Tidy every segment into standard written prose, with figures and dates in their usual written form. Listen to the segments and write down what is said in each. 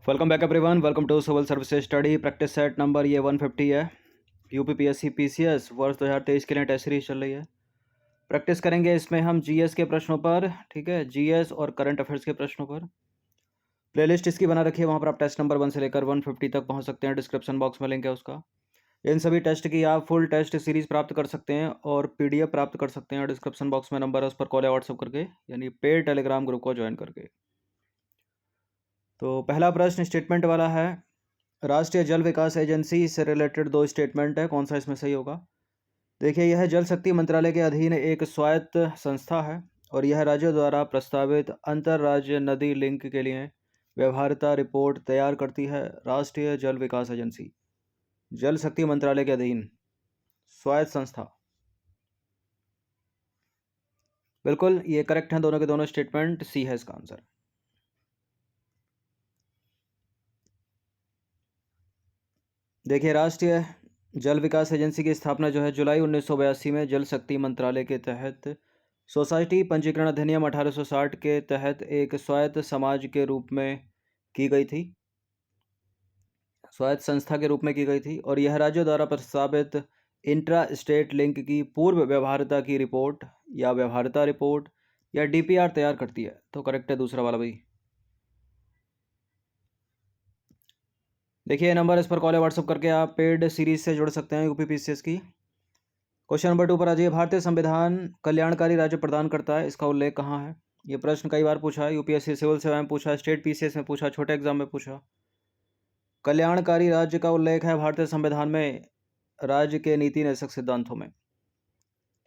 Welcome back everyone. Welcome to civil services study practice set number ये 150 है। UPPSC PCS वर्ष 2023 के लिए टेस्ट सीरीज चल रही है। प्रैक्टिस करेंगे इसमें हम जीएस के प्रश्नों पर, ठीक है, जीएस और करंट अफेयर्स के प्रश्नों पर। प्लेलिस्ट इसकी बना रखी है, वहाँ पर आप टेस्ट नंबर 1 से लेकर 150 तक पहुँच सकते हैं। डिस्क्रिप्शन बॉक्स में लिंक है उसका। इन सभी टेस्ट की आप फुल टेस्ट सीरीज प्राप्त कर सकते हैं और पीडीएफ प्राप्त कर सकते हैं। डिस्क्रिप्शन बॉक्स में नंबर है, उस पर कॉल या व्हाट्सअप करके, यानी पेड टेलीग्राम ग्रुप को ज्वाइन करके। तो पहला प्रश्न स्टेटमेंट वाला है। राष्ट्रीय जल विकास एजेंसी से रिलेटेड दो स्टेटमेंट है, कौन सा इसमें सही होगा? देखिए, यह जल शक्ति मंत्रालय के अधीन एक स्वायत्त संस्था है और यह राज्यों द्वारा प्रस्तावित अंतर्राज्य नदी लिंक के लिए व्यवहार्यता रिपोर्ट तैयार करती है। राष्ट्रीय जल विकास एजेंसी जल शक्ति मंत्रालय के अधीन स्वायत्त संस्था। बिल्कुल ये करेक्ट है, दोनों के दोनों स्टेटमेंट। सी है इसका आंसर। देखिए, राष्ट्रीय जल विकास एजेंसी की स्थापना जो है जुलाई 1982 में जल शक्ति मंत्रालय के तहत सोसाइटी पंजीकरण अधिनियम 1860 के तहत एक स्वायत्त समाज के रूप में की गई थी, स्वायत्त संस्था के रूप में की गई थी और यह राज्यों द्वारा प्रस्तावित इंट्रा स्टेट लिंक की पूर्व व्यवहार्यता की रिपोर्ट या व्यवहार्यता रिपोर्ट या डीपीआर तैयार करती है। तो करेक्ट है दूसरा वाला भाई। देखिए, नंबर इस पर कॉल या व्हाट्सअप करके आप पेड सीरीज से जुड़ सकते हैं यूपीपीसीएस की। क्वेश्चन नंबर 2 पर आ जाइए। भारतीय संविधान कल्याणकारी राज्य प्रदान करता है, इसका उल्लेख कहाँ है? ये प्रश्न कई बार पूछा है, यूपीएससी सिविल सेवा में पूछा, स्टेट पीसीएस में पूछा, छोटे एग्जाम में पूछा। कल्याणकारी राज्य का उल्लेख है भारतीय संविधान में राज्य के नीति निर्देशक सिद्धांतों में,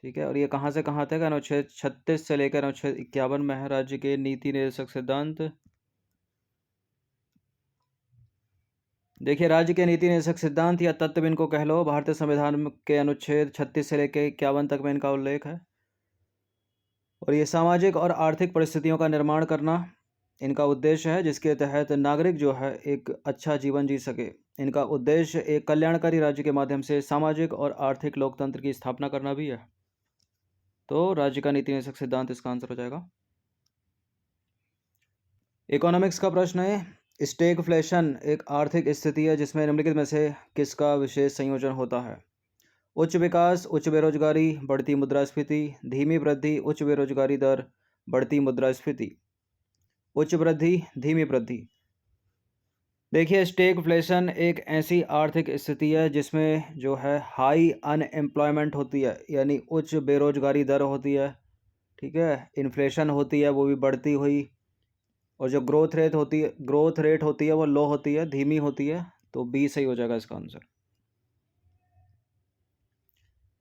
ठीक है। और ये कहाँ से कहाँ तक? अनुच्छेद 36 से लेकर अनुच्छेद 51 में है राज्य के नीति निर्देशक सिद्धांत। देखिए, राज्य के नीति निर्देशक सिद्धांत या तत्व इनको कह लो, भारतीय संविधान के अनुच्छेद 36 से लेकर 51 तक में इनका उल्लेख है और ये सामाजिक और आर्थिक परिस्थितियों का निर्माण करना इनका उद्देश्य है, जिसके तहत नागरिक जो है एक अच्छा जीवन जी सके। इनका उद्देश्य एक कल्याणकारी राज्य के माध्यम से सामाजिक और आर्थिक लोकतंत्र की स्थापना करना भी है। तो राज्य का नीति निर्देशक सिद्धांत इसका आंसर हो जाएगा। इकोनॉमिक्स का प्रश्न है। स्टैगफ्लेशन एक आर्थिक स्थिति है जिसमें निम्नलिखित में से किसका विशेष संयोजन होता है? उच्च विकास, उच्च बेरोजगारी, बढ़ती मुद्रास्फीति, धीमी वृद्धि, उच्च बेरोजगारी दर, बढ़ती मुद्रास्फीति। उच्च वृद्धि, धीमी वृद्धि। देखिए, स्टैगफ्लेशन एक ऐसी आर्थिक स्थिति है जिसमें जो है हाई अनएम्प्लॉयमेंट होती है, यानी उच्च बेरोजगारी दर होती है, ठीक है। इन्फ्लेशन होती है, वो भी बढ़ती हुई, और जो ग्रोथ रेट होती है वो लो होती है, धीमी होती है। तो बी सही हो जाएगा इसका आंसर।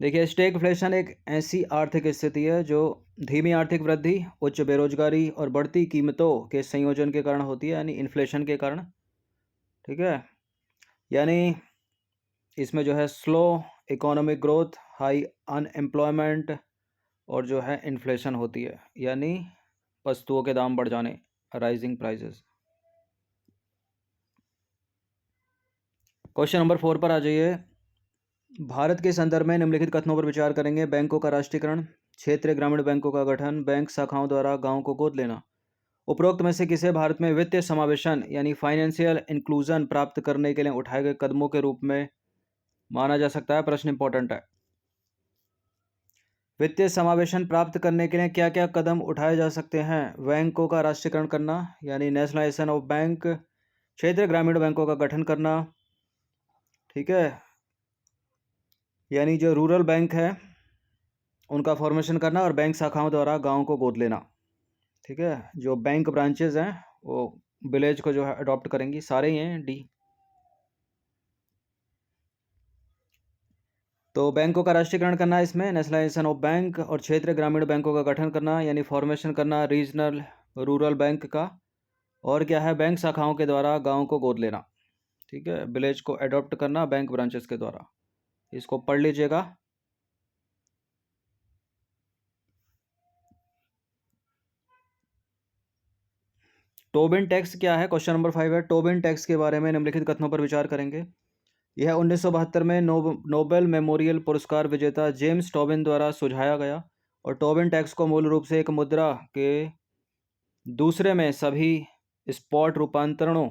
देखिए, स्टैगफ्लेशन एक ऐसी आर्थिक स्थिति है जो धीमी आर्थिक वृद्धि, उच्च बेरोजगारी और बढ़ती कीमतों के संयोजन के कारण होती है, यानी इन्फ्लेशन के कारण, ठीक है। यानी इसमें जो है slow economic growth, high unemployment और जो है इन्फ्लेशन होती है, यानी वस्तुओं के दाम बढ़ जाने, राइजिंग प्राइसेस। क्वेश्चन नंबर 4 पर आ जाइए। भारत के संदर्भ में निम्नलिखित कथनों पर विचार करेंगे। बैंकों का राष्ट्रीयकरण, क्षेत्रीय ग्रामीण बैंकों का गठन, बैंक शाखाओं द्वारा गांवों को गोद लेना। उपरोक्त में से किसे भारत में वित्तीय समावेशन यानी फाइनेंशियल इंक्लूजन प्राप्त करने के लिए उठाए गए कदमों के रूप में माना जा सकता है? प्रश्न इंपॉर्टेंट है। वित्तीय समावेशन प्राप्त करने के लिए क्या क्या कदम उठाए जा सकते हैं? बैंकों का राष्ट्रीयकरण करना यानी नेशनलाइजेशन ऑफ बैंक, क्षेत्रीय ग्रामीण बैंकों का गठन करना, ठीक है, यानी जो रूरल बैंक है उनका फॉर्मेशन करना, और बैंक शाखाओं द्वारा गाँव को गोद लेना, ठीक है। जो बैंक ब्रांचेज हैं वो विलेज को जो है अडॉप्ट करेंगी, सारे ही हैं डी। तो बैंकों का राष्ट्रीयकरण करना इसमें नेशनलाइजेशन ऑफ बैंक, और क्षेत्रीय ग्रामीण बैंकों का गठन करना यानी फॉर्मेशन करना रीजनल रूरल बैंक का, और क्या है, बैंक शाखाओं के द्वारा गाँव को गोद लेना, ठीक है, विलेज को अडॉप्ट करना बैंक ब्रांचेस के द्वारा। इसको पढ़ लीजिएगा। टोबिन टैक्स क्या है? क्वेश्चन नंबर 5 है। टोबिन टैक्स के बारे में निम्नलिखित कथनों पर विचार करेंगे। यह 1972 में नोबेल मेमोरियल पुरस्कार विजेता जेम्स टोबिन द्वारा सुझाया गया और टोबिन टैक्स को मूल रूप से एक मुद्रा के दूसरे में सभी स्पॉट रूपांतरणों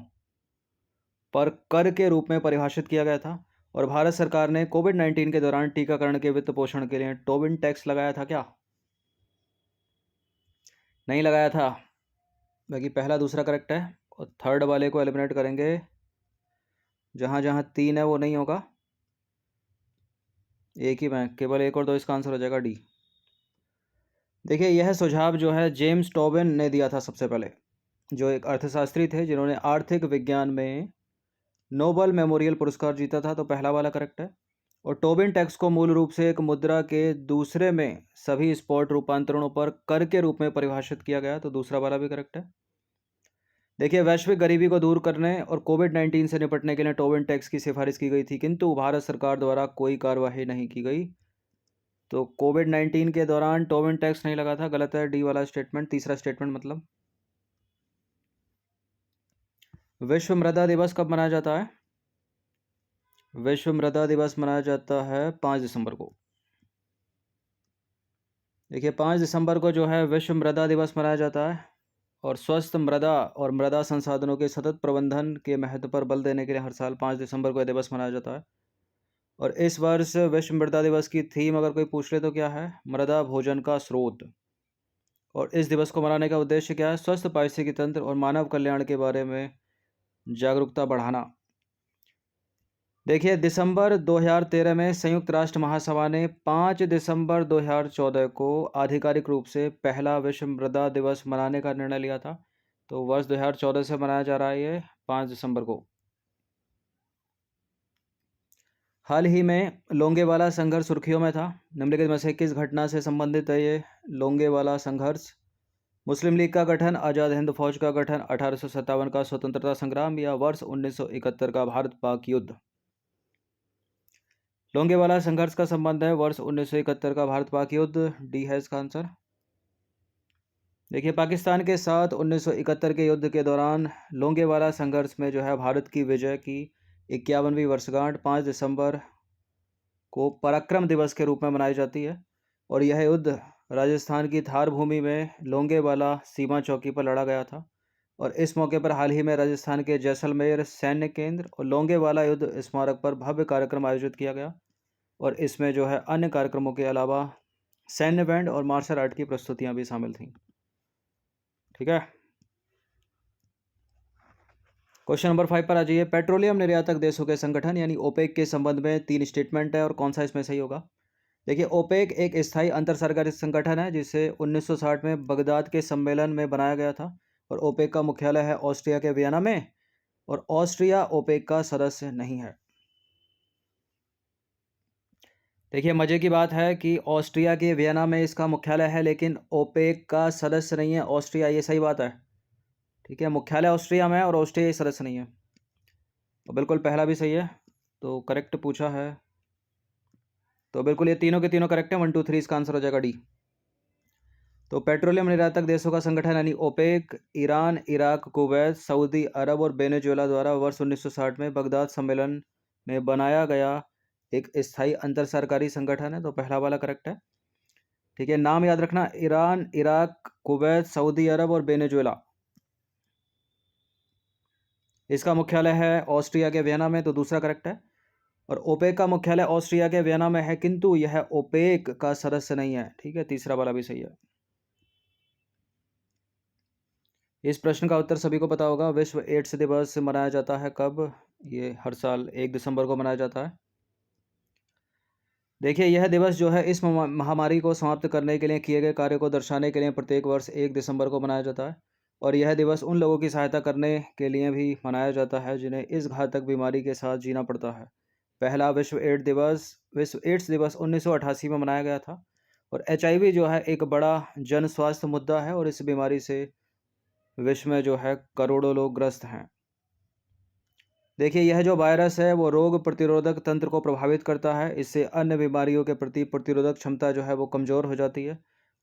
पर कर के रूप में परिभाषित किया गया था। और भारत सरकार ने कोविड-19 के दौरान टीकाकरण के वित्त पोषण के लिए टोबिन टैक्स लगाया था क्या? नहीं लगाया था। बाकी पहला दूसरा करेक्ट है। और थर्ड वाले को एलिमिनेट करेंगे, जहाँ जहाँ 3 है वो नहीं होगा, एक ही में केवल 1 और 2, इसका आंसर हो जाएगा डी। देखिए यह सुझाव जो है जेम्स टोबिन ने दिया था सबसे पहले, जो एक अर्थशास्त्री थे जिन्होंने आर्थिक विज्ञान में नोबल मेमोरियल पुरस्कार जीता था। तो पहला वाला करेक्ट है। और टोबिन टैक्स को मूल रूप से एक मुद्रा के दूसरे में सभी स्पॉट रूपांतरणों पर कर के रूप में परिभाषित किया गया। तो दूसरा वाला भी करेक्ट है। देखिए वैश्विक गरीबी को दूर करने और कोविड-19 से निपटने के लिए टोबिन टैक्स की सिफारिश की गई थी, किंतु भारत सरकार द्वारा कोई कार्यवाही नहीं की गई। तो कोविड-19 के दौरान टोबिन टैक्स नहीं लगा था, गलत है डी वाला स्टेटमेंट, तीसरा स्टेटमेंट मतलब। विश्व मृदा दिवस कब मनाया जाता है? विश्व मृदा दिवस मनाया जाता है 5 दिसंबर को। देखिए 5 दिसंबर को जो है विश्व मृदा दिवस मनाया जाता है। और स्वस्थ मृदा और मृदा संसाधनों के सतत प्रबंधन के महत्व पर बल देने के लिए हर साल 5 दिसंबर को यह दिवस मनाया जाता है। और इस वर्ष विश्व मृदा दिवस की थीम अगर कोई पूछ ले तो क्या है? मृदा भोजन का स्रोत। और इस दिवस को मनाने का उद्देश्य क्या है? स्वस्थ पारिस्थितिकी तंत्र और मानव कल्याण के बारे में जागरूकता बढ़ाना। देखिए दिसंबर 2013 में संयुक्त राष्ट्र महासभा ने 5 दिसंबर 2014 को आधिकारिक रूप से पहला विश्व मृदा दिवस मनाने का निर्णय लिया था। तो वर्ष 2014 से मनाया जा रहा है ये 5 दिसंबर को। हाल ही में लोंगेवाला संघर्ष सुर्खियों में था। निम्नलिखित में से किस घटना से संबंधित है ये लोंगेवाला संघर्ष? मुस्लिम लीग का गठन, आज़ाद हिंद फौज का गठन, 1857 का स्वतंत्रता संग्राम या वर्ष 1971 का भारत पाक युद्ध? लोंगेवाला संघर्ष का संबंध है वर्ष 1971 का भारत पाक युद्ध, डी है इसका आंसर। देखिए पाकिस्तान के साथ 1971 के युद्ध के दौरान लोंगेवाला संघर्ष में जो है भारत की विजय की 51वीं वर्षगांठ 5 दिसंबर को पराक्रम दिवस के रूप में मनाई जाती है। और यह युद्ध राजस्थान की थार भूमि में लोंगेवाला सीमा चौकी पर लड़ा गया था। और इस मौके पर हाल ही में राजस्थान के जैसलमेर सैन्य केंद्र और लोंगेवाला युद्ध स्मारक पर भव्य कार्यक्रम आयोजित किया गया। और इसमें जो है अन्य कार्यक्रमों के अलावा सैन्य बैंड और मार्शल आर्ट की प्रस्तुतियां भी शामिल थीं। ठीक है, क्वेश्चन नंबर 5 पर आ जाइए। पेट्रोलियम निर्यातक देशों के संगठन यानी ओपेक के संबंध में 3 स्टेटमेंट है और कौन सा इसमें सही होगा? देखिए ओपेक एक स्थायी अंतर सरकारी संगठन है जिसे 1960 में बगदाद के सम्मेलन में बनाया गया था। और ओपेक का मुख्यालय है ऑस्ट्रिया के वियना में। और ऑस्ट्रिया ओपेक का सदस्य नहीं है। देखिए मजे की बात है कि ऑस्ट्रिया के वियना में इसका मुख्यालय है, लेकिन ओपेक का सदस्य नहीं है ऑस्ट्रिया, ये सही बात है। ठीक है, मुख्यालय ऑस्ट्रिया में है और ऑस्ट्रिया सदस्य नहीं है। तो बिल्कुल पहला भी सही है, तो करेक्ट पूछा है। तो बिल्कुल ये तीनों के तीनों करेक्ट है, 1 2 3 इसका आंसर हो जाएगा डी। तो पेट्रोलियम निर्यातक देशों का संगठन यानी ओपेक ईरान, इराक, कुवैत, सऊदी अरब और वेनेजुएला द्वारा वर्ष 1960 में बगदाद सम्मेलन में बनाया गया एक स्थायी अंतर सरकारी संगठन है। तो पहला वाला करेक्ट है। ठीक है, नाम याद रखना, ईरान, इराक, कुवैत, सऊदी अरब और वेनेजुएला। इसका मुख्यालय है ऑस्ट्रिया के वियना में, तो दूसरा करेक्ट है। और ओपेक का मुख्यालय ऑस्ट्रिया के वियना में है, किंतु यह ओपेक का सदस्य नहीं है। ठीक है, तीसरा वाला भी सही है। इस प्रश्न का उत्तर सभी को पता होगा। विश्व एड्स दिवस मनाया जाता है कब? ये हर साल 1 दिसंबर को मनाया जाता है। देखिए यह दिवस जो है इस महामारी को समाप्त करने के लिए किए गए कार्य को दर्शाने के लिए प्रत्येक वर्ष 1 दिसंबर को मनाया जाता है। और यह दिवस उन लोगों की सहायता करने के लिए भी मनाया जाता है जिन्हें इस घातक बीमारी के साथ जीना पड़ता है। पहला विश्व एड्स दिवस 1988 में मनाया गया था। और HIV जो है एक बड़ा जन स्वास्थ्य मुद्दा है और इस बीमारी से विश्व में जो है करोड़ों लोग ग्रस्त हैं। देखिए यह जो वायरस है वो रोग प्रतिरोधक तंत्र को प्रभावित करता है। इससे अन्य बीमारियों के प्रति प्रतिरोधक क्षमता जो है वो कमज़ोर हो जाती है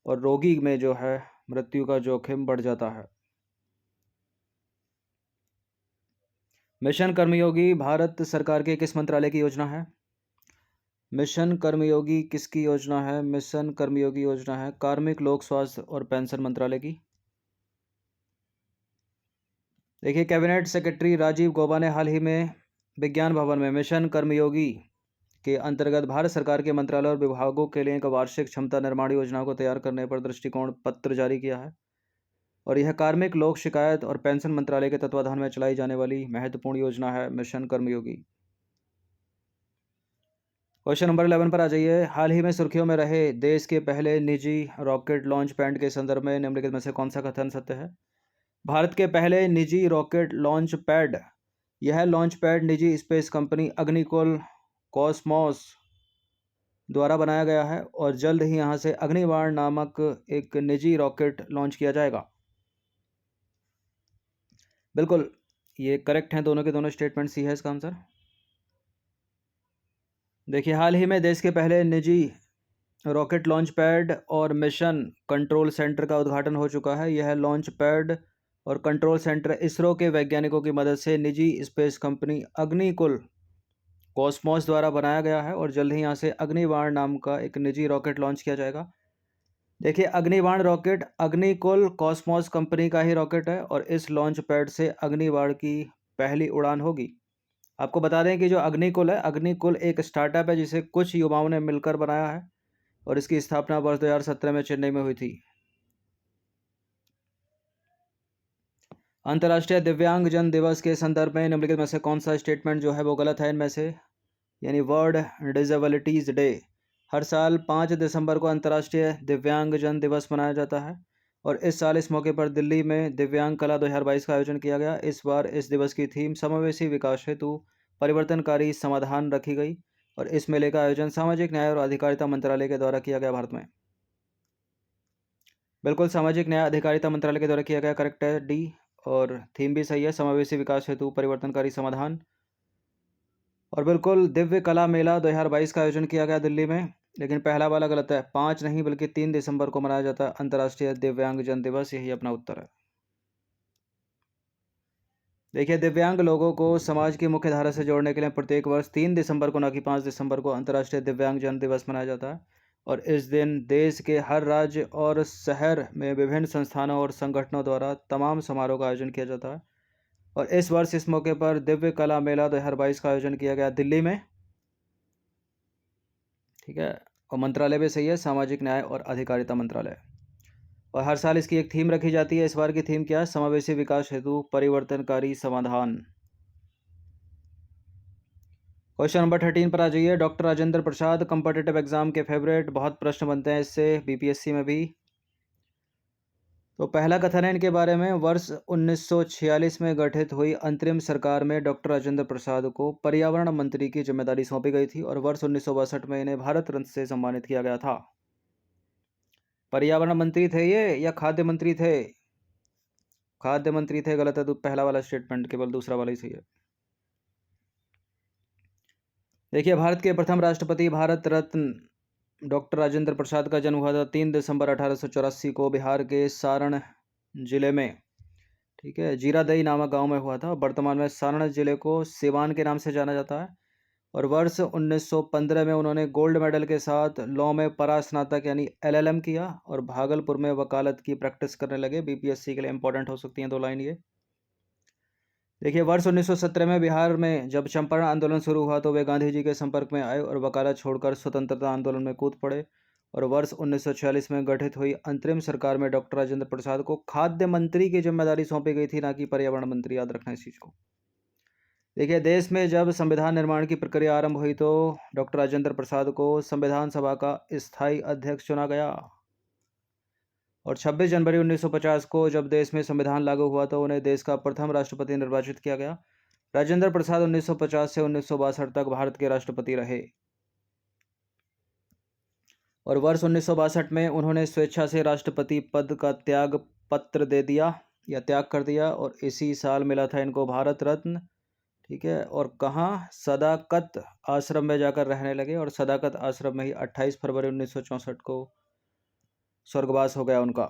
और रोगी में जो है मृत्यु का जोखिम बढ़ जाता है। मिशन कर्मयोगी भारत सरकार के किस मंत्रालय की योजना है? मिशन कर्मयोगी किसकी योजना है? मिशन कर्मयोगी योजना है कार्मिक, लोक स्वास्थ्य और पेंशन मंत्रालय की। देखिए, कैबिनेट सेक्रेटरी राजीव गौबा ने हाल ही में विज्ञान भवन में मिशन कर्मयोगी के अंतर्गत भारत सरकार के मंत्रालय और विभागों के लिए एक वार्षिक क्षमता निर्माण योजना को तैयार करने पर दृष्टिकोण पत्र जारी किया है। और यह कार्मिक लोक शिकायत और पेंशन मंत्रालय के तत्वाधान में चलाई जाने वाली महत्वपूर्ण योजना है, मिशन कर्मयोगी। क्वेश्चन नंबर 11 पर आ जाइए। हाल ही में सुर्खियों में रहे देश के पहले निजी रॉकेट लॉन्च पैड के संदर्भ में निम्नलिखित में से कौन सा कथन सत्य है? भारत के पहले निजी रॉकेट लॉन्च पैड, यह लॉन्च पैड निजी स्पेस कंपनी अग्निकुल कॉस्मोस द्वारा बनाया गया है और जल्द ही यहां से अग्निबाण नामक एक निजी रॉकेट लॉन्च किया जाएगा। बिल्कुल, ये करेक्ट हैं दोनों के दोनों स्टेटमेंट, सी है इसका आंसर। देखिए, हाल ही में देश के पहले निजी रॉकेट लॉन्च पैड और मिशन कंट्रोल सेंटर का उद्घाटन हो चुका है। यह लॉन्च पैड और कंट्रोल सेंटर इसरो के वैज्ञानिकों की मदद से निजी स्पेस कंपनी अग्निकुल कॉस्मोस द्वारा बनाया गया है और जल्द ही यहाँ से अग्निबाण नाम का एक निजी रॉकेट लॉन्च किया जाएगा। देखिए, अग्निबाण रॉकेट अग्निकुल कॉस्मोस कंपनी का ही रॉकेट है और इस लॉन्च पैड से अग्निबाण की पहली उड़ान होगी। आपको बता दें कि जो अग्निकुल है, अग्निकुल एक स्टार्टअप है जिसे कुछ युवाओं ने मिलकर बनाया है और इसकी स्थापना वर्ष 2017 में चेन्नई में हुई थी। अंतर्राष्ट्रीय दिव्यांगजन दिवस के संदर्भ में निम्नलिखित में से कौन सा स्टेटमेंट जो है वो गलत है इनमें से? यानी वर्ल्ड डिसेबिलिटीज डे, हर साल 5 दिसंबर को अंतर्राष्ट्रीय दिव्यांगजन दिवस मनाया जाता है और इस साल इस मौके पर दिल्ली में दिव्यांग कला 2022 का आयोजन किया गया। इस बार इस दिवस की थीम समावेशी विकास हेतु परिवर्तनकारी समाधान रखी गई और इस मेले का आयोजन सामाजिक न्याय और अधिकारिता मंत्रालय के द्वारा किया गया भारत में। बिल्कुल, सामाजिक न्याय अधिकारिता मंत्रालय के द्वारा किया गया, करेक्ट है डी। और थीम भी सही है, समावेशी विकास हेतु परिवर्तनकारी समाधान। और बिल्कुल, दिव्य कला मेला 2022 का आयोजन किया गया दिल्ली में, लेकिन पहला वाला गलत है। 5 नहीं बल्कि 3 दिसंबर को मनाया जाता है अंतर्राष्ट्रीय दिव्यांगजन दिवस, यही अपना उत्तर है। देखिए, दिव्यांग लोगों को समाज की मुख्य धारा से जोड़ने के लिए प्रत्येक वर्ष 3 दिसंबर को, न कि 5 दिसंबर को, अंतर्राष्ट्रीय दिव्यांगजन दिवस मनाया जाता है और इस दिन देश के हर राज्य और शहर में विभिन्न संस्थानों और संगठनों द्वारा तमाम समारोह का आयोजन किया जाता है। और इस वर्ष इस मौके पर दिव्य कला मेला 2022 का आयोजन किया गया दिल्ली में, ठीक है। और मंत्रालय भी सही है, सामाजिक न्याय और अधिकारिता मंत्रालय। और हर साल इसकी एक थीम रखी जाती है। इस बार की थीम क्या है? समावेशी विकास हेतु परिवर्तनकारी समाधान। क्वेश्चन नंबर 13 पर आ जाइए। Doctor Rajendra Prasad competitive exam के फेवरेट, बहुत प्रश्न बनते हैं इससे बीपीएससी में भी। तो पहला कथन है इनके बारे में, वर्ष 1946 में गठित हुई अंतरिम सरकार में डॉक्टर राजेंद्र प्रसाद को पर्यावरण मंत्री की जिम्मेदारी सौंपी गई थी और वर्ष 1962 में इन्हें भारत रत्न से सम्मानित किया गया था। पर्यावरण मंत्री थे ये या खाद्य मंत्री थे? खाद्य मंत्री थे, गलत है। तो पहला वाला स्टेटमेंट, केवल दूसरा वाला ही सही है। देखिए, भारत के प्रथम राष्ट्रपति भारत रत्न डॉक्टर राजेंद्र प्रसाद का जन्म हुआ था 3 दिसंबर 1884 को बिहार के सारण जिले में, ठीक है, जीरादई नामक गांव में हुआ था। वर्तमान में सारण जिले को सिवान के नाम से जाना जाता है और वर्ष 1915 में उन्होंने गोल्ड मेडल के साथ लॉ में परास्नातक यानी एलएलएम किया और भागलपुर में वकालत की प्रैक्टिस करने लगे। बीपीएससी के लिए इंपॉर्टेंट हो सकती हैं 2 लाइन ये। देखिए, वर्ष 1917 में बिहार में जब चंपारण आंदोलन शुरू हुआ तो वे गांधी जी के संपर्क में आए और वकालत छोड़कर स्वतंत्रता आंदोलन में कूद पड़े और वर्ष 1946 में गठित हुई अंतरिम सरकार में डॉक्टर राजेंद्र प्रसाद को खाद्य मंत्री की जिम्मेदारी सौंपी गई थी, ना कि पर्यावरण मंत्री। याद रखना इस चीज़ को। देखिए, देश में जब संविधान निर्माण की प्रक्रिया आरंभ हुई तो डॉक्टर राजेंद्र प्रसाद को संविधान सभा का स्थायी अध्यक्ष चुना गया और 26 जनवरी 1950 को जब देश में संविधान लागू हुआ तो उन्हें देश का प्रथम राष्ट्रपति निर्वाचित किया गया। राजेंद्र प्रसाद 1950 से 1962 तक भारत के राष्ट्रपति रहे और वर्ष 1962 में उन्होंने स्वेच्छा से राष्ट्रपति पद का त्याग पत्र दे दिया या त्याग कर दिया और इसी साल मिला था इनको भारत रत्न, ठीक है। और कहाँ? सदाकत आश्रम में जाकर रहने लगे और सदाकत आश्रम में ही 28 फरवरी 1964 को स्वर्गवास हो गया उनका।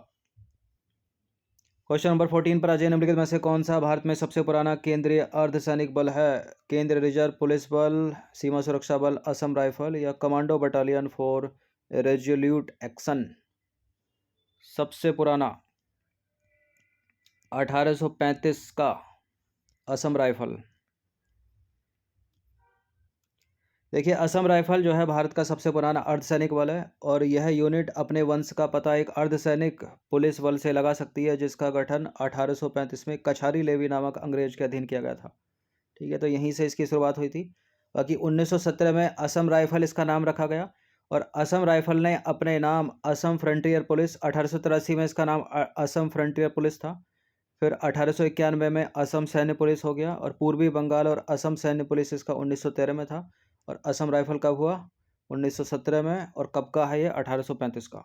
क्वेश्चन नंबर 14 पर आ जाइए। निम्नलिखित में से कौन सा भारत में सबसे पुराना केंद्रीय अर्धसैनिक बल है? केंद्रीय रिजर्व पुलिस बल, सीमा सुरक्षा बल, असम राइफल या commando battalion for resolute action? सबसे पुराना 1835 का असम राइफल। देखिए, असम राइफल जो है भारत का सबसे पुराना अर्धसैनिक बल है और यह यूनिट अपने वंश का पता एक अर्धसैनिक पुलिस बल से लगा सकती है, जिसका गठन 1835 में कछारी लेवी नामक अंग्रेज के अधीन किया गया था। ठीक है, तो यहीं से इसकी शुरुआत हुई थी। बाकी 1917 में असम राइफल इसका नाम रखा गया और असम राइफल ने अपने नाम असम फ्रंटियर पुलिस, 1883 में इसका नाम असम फ्रंटियर पुलिस था। फिर 1891 में असम सैन्य पुलिस हो गया और पूर्वी बंगाल और असम सैन्य पुलिस इसका 1913 में था। और असम राइफल कब हुआ? 1917 में। और कब का है ये? 1835 का।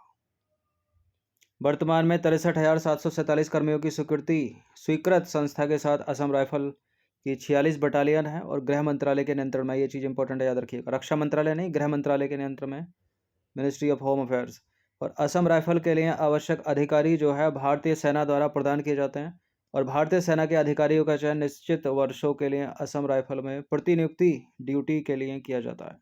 वर्तमान में 63,747 कर्मियों की स्वीकृत संस्था के साथ असम राइफल की 46 बटालियन है और गृह मंत्रालय के नियंत्रण में। ये चीज़ इंपॉर्टेंट है, याद रखिएगा। रक्षा मंत्रालय नहीं, गृह मंत्रालय के नियंत्रण में, मिनिस्ट्री ऑफ होम अफेयर्स। और असम राइफल के लिए आवश्यक अधिकारी जो है भारतीय सेना द्वारा प्रदान किए जाते हैं और भारतीय सेना के अधिकारियों का चयन निश्चित वर्षों के लिए असम राइफल में प्रतिनियुक्ति ड्यूटी के लिए किया जाता है।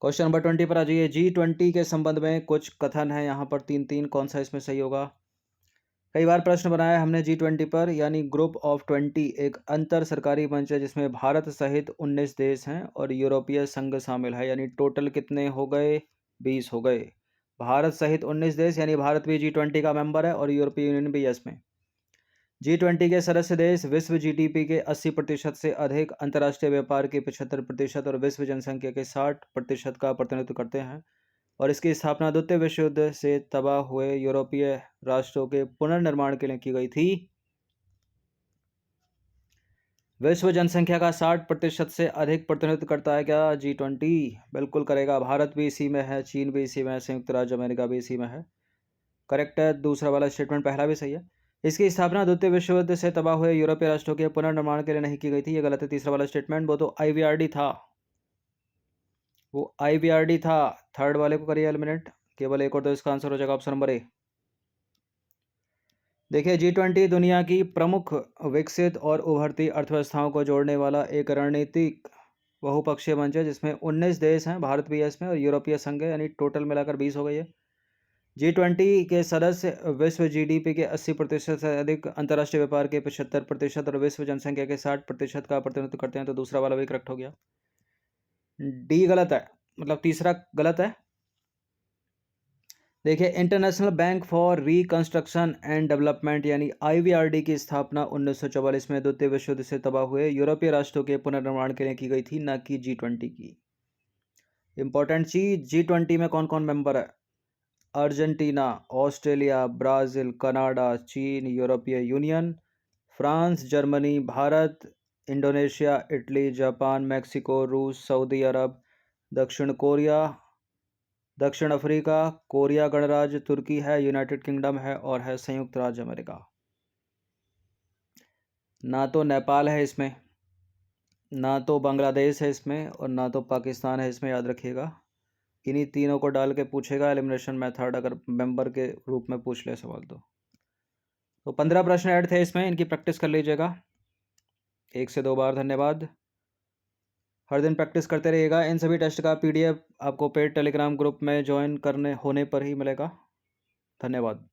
क्वेश्चन नंबर 20 पर आ जाइए। G20 के संबंध में कुछ कथन है यहाँ पर, तीन तीन, कौन सा इसमें सही होगा? कई बार प्रश्न बनाया हमने G20 पर, यानी ग्रुप ऑफ 20 एक अंतर सरकारी मंच है जिसमें भारत सहित 19 देश हैं और यूरोपीय संघ शामिल है। यानी टोटल कितने हो गए? 20 हो गए। भारत सहित 19 देश, यानी भारत भी G20 का मेंबर है और यूरोपीय यूनियन भी इसमें। G20 के सदस्य देश विश्व जीडीपी के 80% से अधिक, अंतर्राष्ट्रीय व्यापार के 75% और विश्व जनसंख्या के 60% का प्रतिनिधित्व करते हैं। और इसकी स्थापना द्वितीय विश्व युद्ध से तबाह हुए यूरोपीय राष्ट्रों के पुनर्निर्माण के लिए की गई थी। विश्व जनसंख्या का 60% से अधिक प्रतिनिधित्व करता है क्या G20? बिल्कुल करेगा। भारत भी इसी में है, चीन भी इसी में है, संयुक्त राज्य अमेरिका भी इसी में है। करेक्ट है, दूसरा वाला स्टेटमेंट, पहला भी सही है। इसकी स्थापना द्वितीय विश्व युद्ध से तबाह हुए यूरोपीय राष्ट्रों के पुनर्निर्माण के लिए नहीं की गई थी, ये गलत है। तीसरा वाला स्टेटमेंट, वो तो IVRD था, वो IVRD था। थर्ड वाले को करिए एलिमिनेट, केवल एक और, तो इसका आंसर हो जाएगा ऑप्शन नंबर ए। देखिए, G20 दुनिया की प्रमुख विकसित और उभरती अर्थव्यवस्थाओं को जोड़ने वाला एक रणनीतिक बहुपक्षीय मंच है जिसमें 19 देश हैं, भारत भी है इसमें, और यूरोपीय संघ है, यानी टोटल मिलाकर 20 हो गई है। G20 के सदस्य विश्व जीडीपी के 80% से अधिक, अंतर्राष्ट्रीय व्यापार के 75% और विश्व जनसंख्या के 60% का प्रतिनिधित्व करते हैं। तो दूसरा वाला भी करेक्ट हो गया। डी गलत है, मतलब तीसरा गलत है। देखिए, international bank for reconstruction and development यानी IVRD की स्थापना 1944 में द्वितीय विश्व युद्ध से तबाह हुए यूरोपीय राष्ट्रों के पुनर्निर्माण के लिए की गई थी, न कि G20 की। इंपॉर्टेंट चीज, G20 में कौन कौन मेंबर है? अर्जेंटीना, ऑस्ट्रेलिया, ब्राज़ील, कनाडा, चीन, यूरोपीय union, France, Germany, Bharat, Indonesia, Italy, Japan, Mexico, रूस, सऊदी अरब, दक्षिण कोरिया, दक्षिण अफ्रीका, कोरिया गणराज्य, तुर्की है, यूनाइटेड किंगडम है और है संयुक्त राज्य अमेरिका। ना तो नेपाल है इसमें, ना तो बांग्लादेश है इसमें, और ना तो पाकिस्तान है इसमें, याद रखिएगा। इन्हीं तीनों को डाल के पूछेगा एलिमिनेशन मेथड, अगर मेंबर के रूप में पूछ ले सवाल तो 15 प्रश्न ऐड थे इसमें, इनकी प्रैक्टिस कर लीजिएगा 1 से 2 बार। धन्यवाद। हर दिन प्रैक्टिस करते रहिएगा। इन सभी टेस्ट का PDF आपको पेड टेलीग्राम ग्रुप में ज्वाइन करने होने पर ही मिलेगा। धन्यवाद।